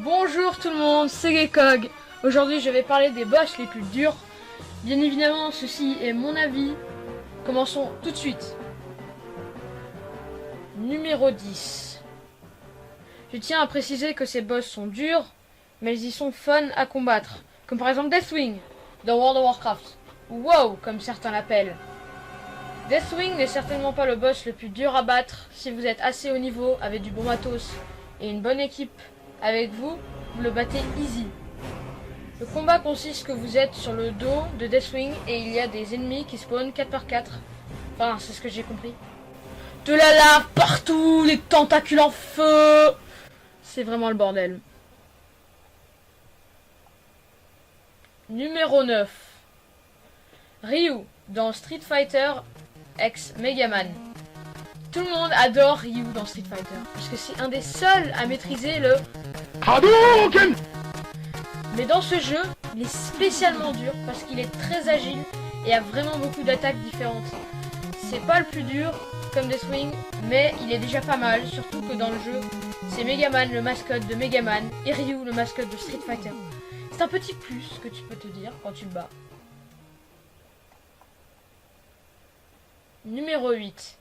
Bonjour tout le monde, c'est Gekog. Aujourd'hui je vais parler des boss les plus durs. Bien évidemment ceci est mon avis. Commençons tout de suite. Numéro 10. Je tiens à préciser que ces boss sont durs, mais ils sont fun à combattre. Comme par exemple Deathwing dans World of Warcraft. Ou WoW comme certains l'appellent. Deathwing n'est certainement pas le boss le plus dur à battre si vous êtes assez haut niveau avec du bon matos et une bonne équipe. Avec vous, vous le battez easy. Le combat consiste que vous êtes sur le dos de Deathwing et il y a des ennemis qui spawnent 4 par 4. Enfin, c'est ce que j'ai compris. De la lave partout, des tentacules en feu. C'est vraiment le bordel. Numéro 9. Ryu dans Street Fighter X Megaman. Tout le monde adore Ryu dans Street Fighter parce que c'est un des seuls à maîtriser le Hadouken. Mais dans ce jeu, il est spécialement dur parce qu'il est très agile et a vraiment beaucoup d'attaques différentes. C'est pas le plus dur comme Deathwing, mais il est déjà pas mal, surtout que dans le jeu, c'est Megaman le mascotte de Megaman et Ryu le mascotte de Street Fighter. C'est un petit plus que tu peux te dire quand tu le bats. Numéro 8.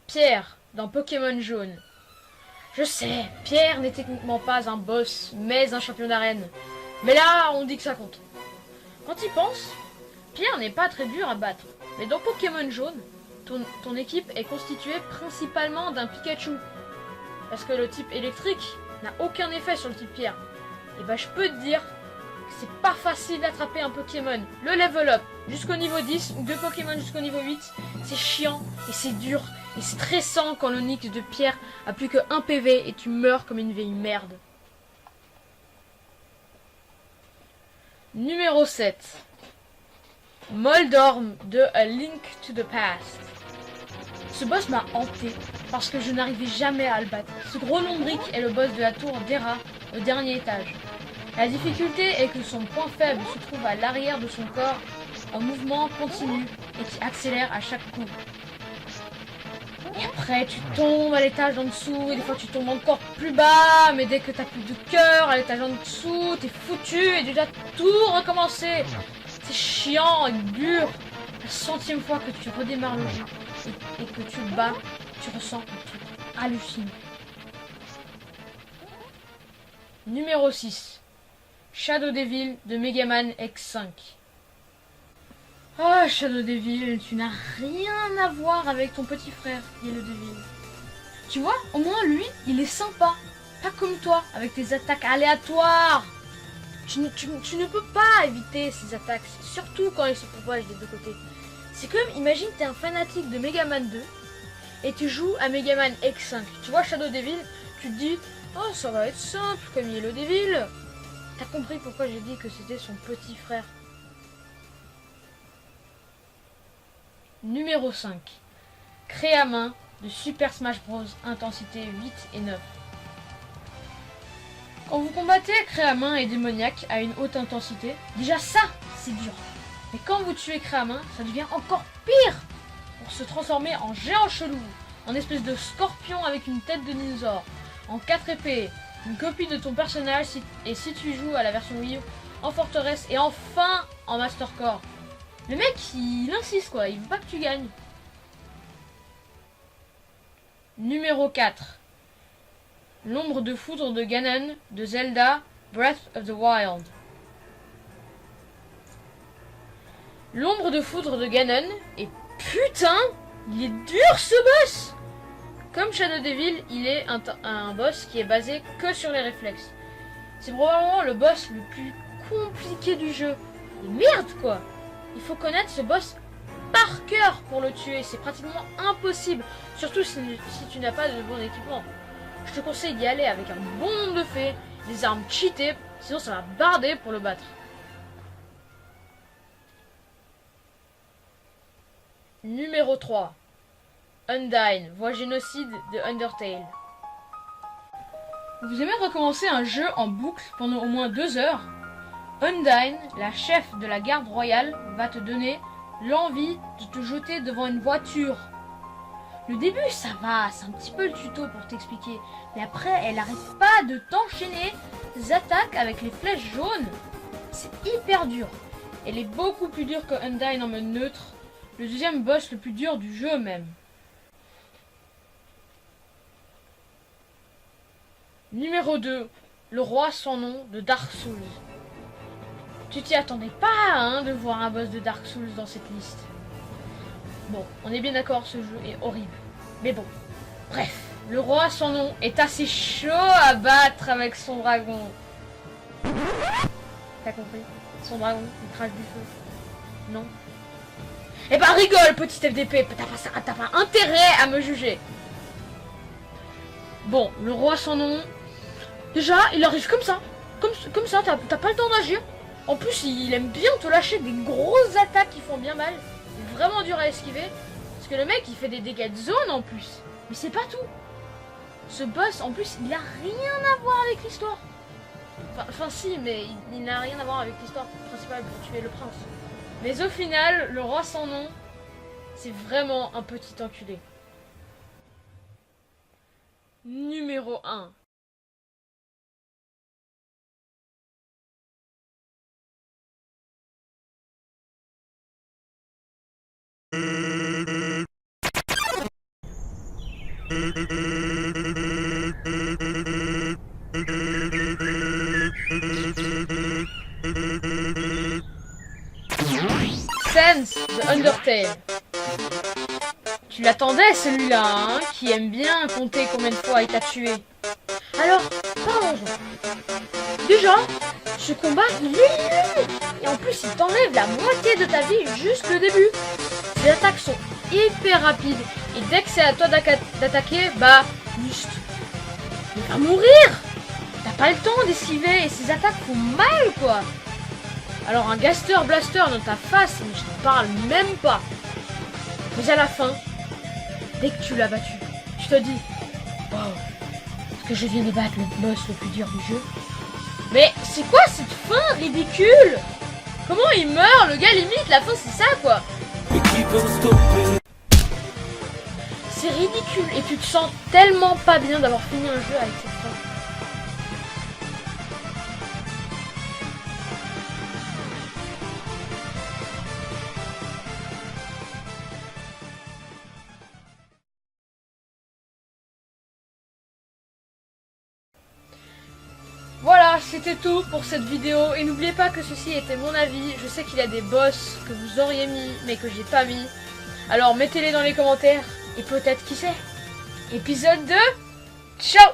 Pierre dans Pokémon Jaune. Je sais, Pierre n'est techniquement pas un boss, mais un champion d'arène. Mais là, on dit que ça compte. Quand il pense, Pierre n'est pas très dur à battre. Mais dans Pokémon Jaune, ton équipe est constituée principalement d'un Pikachu. Parce que le type électrique n'a aucun effet sur le type Pierre. Et bah je peux te dire que c'est pas facile d'attraper un Pokémon. Le level up jusqu'au niveau 10 ou 2 Pokémon jusqu'au niveau 8, c'est chiant et c'est dur. Et stressant quand le Nyx de Pierre a plus que 1 PV et tu meurs comme une vieille merde. Numéro 7. Moldorm de A Link to the Past. Ce boss m'a hanté parce que je n'arrivais jamais à le battre. Ce gros lombric est le boss de la tour d'Era au dernier étage. La difficulté est que son point faible se trouve à l'arrière de son corps en mouvement continu et qui accélère à chaque coup. Et après, tu tombes à l'étage en dessous, et des fois tu tombes encore plus bas, mais dès que t'as plus de cœur, à l'étage en dessous, t'es foutu, et tu dois tout recommencer. C'est chiant et dur. La 100e fois que tu redémarres le jeu, et que tu le bats, tu ressens un truc hallucinant. Numéro 6. Shadow Devil de Megaman X5. Ah, Shadow Devil, tu n'as rien à voir avec ton petit frère, Yellow Devil. Tu vois, au moins lui, il est sympa. Pas comme toi, avec tes attaques aléatoires. Tu ne peux pas éviter ces attaques, surtout quand elles se propagent des deux côtés. C'est comme, imagine, t'es un fanatique de Megaman 2 et tu joues à Megaman X5. Tu vois Shadow Devil, tu te dis, oh, ça va être simple comme Yellow Devil. T'as compris pourquoi j'ai dit que c'était son petit frère. Numéro 5. Créé à main de Super Smash Bros. Intensité 8 et 9. Quand vous combattez créé à main et démoniaque à une haute intensité, déjà ça, c'est dur. Mais quand vous tuez créé à main, ça devient encore pire pour se transformer en géant chelou, en espèce de scorpion avec une tête de dinosaure, en 4 épées, une copie de ton personnage et si tu joues à la version Wii U, en forteresse et enfin en Master Core. Le mec, il insiste quoi, il veut pas que tu gagnes. Numéro 4. L'ombre de foudre de Ganon de Zelda Breath of the Wild. L'ombre de foudre de Ganon, et putain, il est dur ce boss. Comme Shadow Devil, il est un boss qui est basé que sur les réflexes. C'est probablement le boss le plus compliqué du jeu. Et merde quoi. Il faut connaître ce boss par cœur pour le tuer. C'est pratiquement impossible. Surtout si tu n'as pas de bon équipement. Je te conseille d'y aller avec un bon nombre de fées, des armes cheatées, sinon ça va barder pour le battre. Numéro 3. Undyne, voix génocide de Undertale. Vous aimez recommencer un jeu en boucle pendant au moins 2 heures? Undyne, la chef de la garde royale, va te donner l'envie de te jeter devant une voiture. Le début, ça va, c'est un petit peu le tuto pour t'expliquer. Mais après, elle arrête pas de t'enchaîner attaques avec les flèches jaunes, c'est hyper dur. Elle est beaucoup plus dure que Undyne en mode neutre, le deuxième boss le plus dur du jeu même. Numéro 2, le roi sans nom de Dark Souls. Tu t'y attendais pas hein, de voir un boss de Dark Souls dans cette liste. Bon, on est bien d'accord, ce jeu est horrible. Mais bon, bref, le roi sans nom est assez chaud à battre avec son dragon. T'as compris? Son dragon, il crache du feu. Non? Eh ben rigole, petit FDP, t'as pas intérêt à me juger. Bon, le roi sans nom, déjà, il arrive comme ça. Comme ça, t'as pas le temps d'agir. En plus, il aime bien te lâcher des grosses attaques qui font bien mal. C'est vraiment dur à esquiver. Parce que le mec, il fait des dégâts de zone en plus. Mais c'est pas tout. Ce boss, en plus, il a rien à voir avec l'histoire. Enfin si, mais il n'a rien à voir avec l'histoire principale pour tuer le prince. Mais au final, le roi sans nom, c'est vraiment un petit enculé. Numéro 1. Sans de Undertale. Tu l'attendais celui-là, hein, qui aime bien compter combien de fois il t'a tué. Alors, parlons-en. Déjà, ce combat, il est long. Et en plus, il t'enlève la moitié de ta vie juste le début. Ses attaques sont hyper rapides. Et dès que c'est à toi d'attaquer, bah, juste, il va mourir. T'as pas le temps d'esquiver et ses attaques font mal, quoi. Alors un Gaster Blaster dans ta face, mais je te parle même pas. Mais à la fin, dès que tu l'as battu, tu te dis, wow, est-ce que je viens de battre le boss le plus dur du jeu? Mais c'est quoi cette fin ridicule? Comment il meurt? Le gars limite, la fin c'est ça quoi. C'est ridicule et tu te sens tellement pas bien d'avoir fini un jeu avec cette fin. Voilà, c'était tout pour cette vidéo et n'oubliez pas que ceci était mon avis. Je sais qu'il y a des boss que vous auriez mis mais que j'ai pas mis. Alors mettez-les dans les commentaires et peut-être qui sait. Épisode 2, ciao.